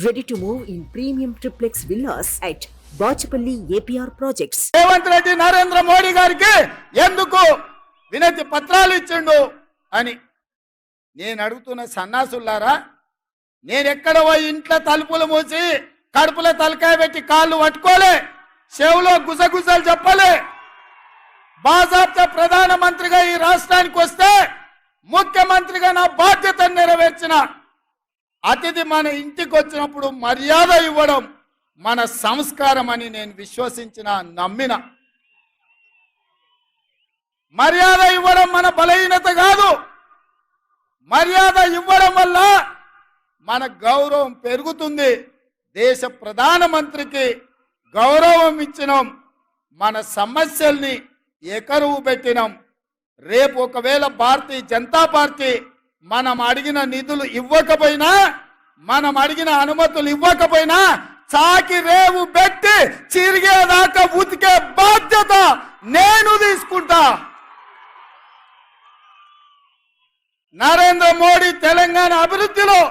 Ready to move in premium triplex villas at Bachapalli APR Projects. Revanth Reddy Narendra Modi గారికి ఎందుకు వినతి పత్రాలు ఇచ్చిండు అని నేను అడుగుతున్న సన్నాసులారా, నేను ఎక్కడ పోయి ఇంట్లో తలుపులు మూసి కడుపులో తలకాయ పెట్టి కాళ్ళు పట్టుకోలే, చెవులో గుసగుసలు చెప్పలే. బాజాప్తా ప్రధానమంత్రిగా ఈ రాష్ట్రానికి వస్తే ముఖ్యమంత్రిగా నా బాధ్యతను నెరవేర్చిన అతిథి మన ఇంటికి వచ్చినప్పుడు మర్యాద ఇవ్వడం మన సంస్కారం అని నేను విశ్వసించిన, నమ్మిన. మర్యాద ఇవ్వడం మన బలహీనత కాదు. మర్యాద ఇవ్వడం వల్ల మన గౌరవం పెరుగుతుంది. దేశ ప్రధానమంత్రికి గౌరవం ఇచ్చినాం, మన సమస్యల్ని ఏకరువు పెట్టినాం. రేపు ఒకవేళ భారతీయ జనతా పార్టీ మనం అడిగిన నిధులు ఇవ్వకపోయినా, మనం అడిగిన అనుమతులు ఇవ్వకపోయినా చాకి రేవు పెట్టి చిరిగేదాకా ఉతికే బాధ్యత నేను తీసుకుంటా. నరేంద్ర మోడీ తెలంగాణ అభివృద్ధిలో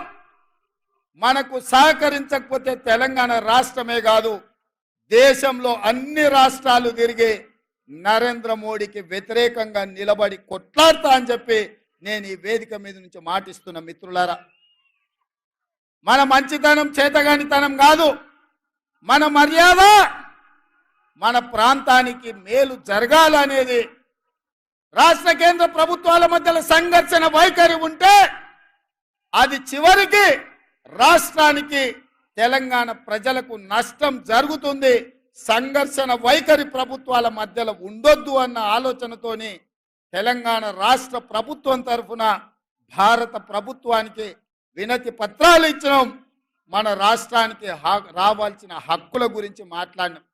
మనకు సహకరించకపోతే తెలంగాణ రాష్ట్రమే కాదు, దేశంలో అన్ని రాష్ట్రాలు తిరిగి నరేంద్ర మోడీకి వ్యతిరేకంగా నిలబడి కొట్లాడతా అని చెప్పి నేను ఈ వేదిక మీద నుంచి మాటిస్తున్న మిత్రులారా. మన మంచితనం చేతగానితనం కాదు, మన మర్యాద మన ప్రాంతానికి మేలు జరగాలనేది. రాష్ట్ర కేంద్ర ప్రభుత్వాల మధ్యలో సంఘర్షణ వైఖరి ఉంటే అది చివరికి రాష్ట్రానికి తెలంగాణ ప్రజలకు నష్టం జరుగుతుంది. సంఘర్షణ వైఖరి ప్రభుత్వాల మధ్యలో ఉండొద్దు అన్న ఆలోచనతోని తెలంగాణ రాష్ట్ర ప్రభుత్వం తరఫున భారత ప్రభుత్వానికి వినతి పత్రాలు ఇచ్చినాం. మన రాష్ట్రానికి రావాల్సిన హక్కుల గురించి మాట్లాడినాం.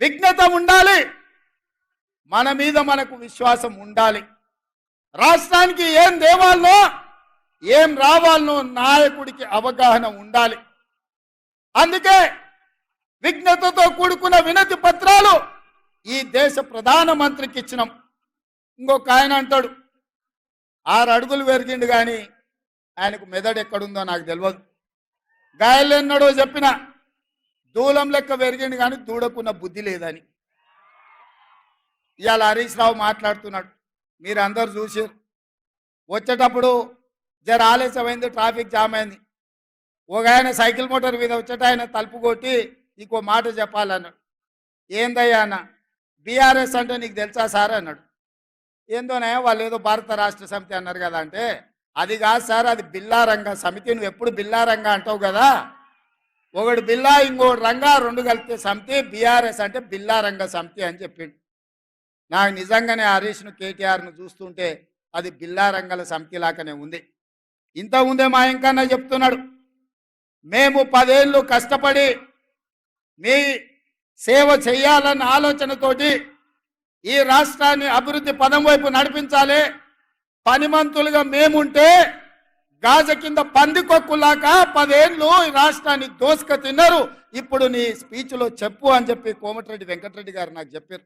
విఘ్నత ఉండాలి, మన మీద మనకు విశ్వాసం ఉండాలి. రాష్ట్రానికి ఏం దేవాలనో ఏం రావాలనో నాయకుడికి అవగాహన ఉండాలి. అందుకే విఘ్నతతో కూడుకున్న వినతి పత్రాలు ఈ దేశ ప్రధానమంత్రికి ఇచ్చినాం. ఇంకొక ఆయన అంటాడు 6 అడుగులు పెరిగిండు కానీ ఆయనకు మెదడు ఎక్కడుందో నాకు తెలియదు. గాయలు ఎన్నడో చెప్పిన దూలం లెక్క పెరిగిండు కానీ దూడకున్న బుద్ధి లేదని. ఇవాళ హరీష్ రావు మాట్లాడుతున్నాడు, మీరు అందరు చూసారు. వచ్చేటప్పుడు జర ఆలస్యమైంది, ట్రాఫిక్ జామ్ అయింది. ఒక ఆయన సైకిల్ మోటార్ మీద వచ్చేట ఆయన తలుపు కొట్టి ఇంకో మాట చెప్పాలన్నాడు. ఏందయ్యా అన్న, బీఆర్ఎస్ అంటే నీకు తెలుసా సార్ అన్నాడు. ఏందోనే వాళ్ళు ఏదో భారత రాష్ట్ర సమితి అన్నారు కదా అంటే, అది కాదు సార్, అది బిల్లారంగ సమితి. నువ్వు ఎప్పుడు బిల్లారంగ అంటావు కదా, ఒకడు బిల్లా ఇంకోటి రంగా, 2 కలిపితే సమితి. బీఆర్ఎస్ అంటే బిల్లారంగ సమితి అని చెప్పిండు. నాకు నిజంగానే హరీష్ను కేటీఆర్ను చూస్తుంటే అది బిల్లారంగల సమితి లాగానే ఉంది. ఇంత ముందే మా ఇంకన్నా చెప్తున్నాడు, మేము 10 ఏళ్ళు కష్టపడి మీ సేవ చేయాలన్న ఆలోచనతోటి ఈ రాష్ట్రాన్ని అభివృద్ధి పదం వైపు నడిపించాలి. పనిమంతులుగా మేముంటే గాజ కింద పందికొక్కులాగా 10 ఏళ్ళు ఈ రాష్ట్రాన్ని దోసుక తిన్నారు. ఇప్పుడు నీ స్పీచ్లో చెప్పు అని చెప్పి కోమటిరెడ్డి వెంకటరెడ్డి గారు నాకు చెప్పారు.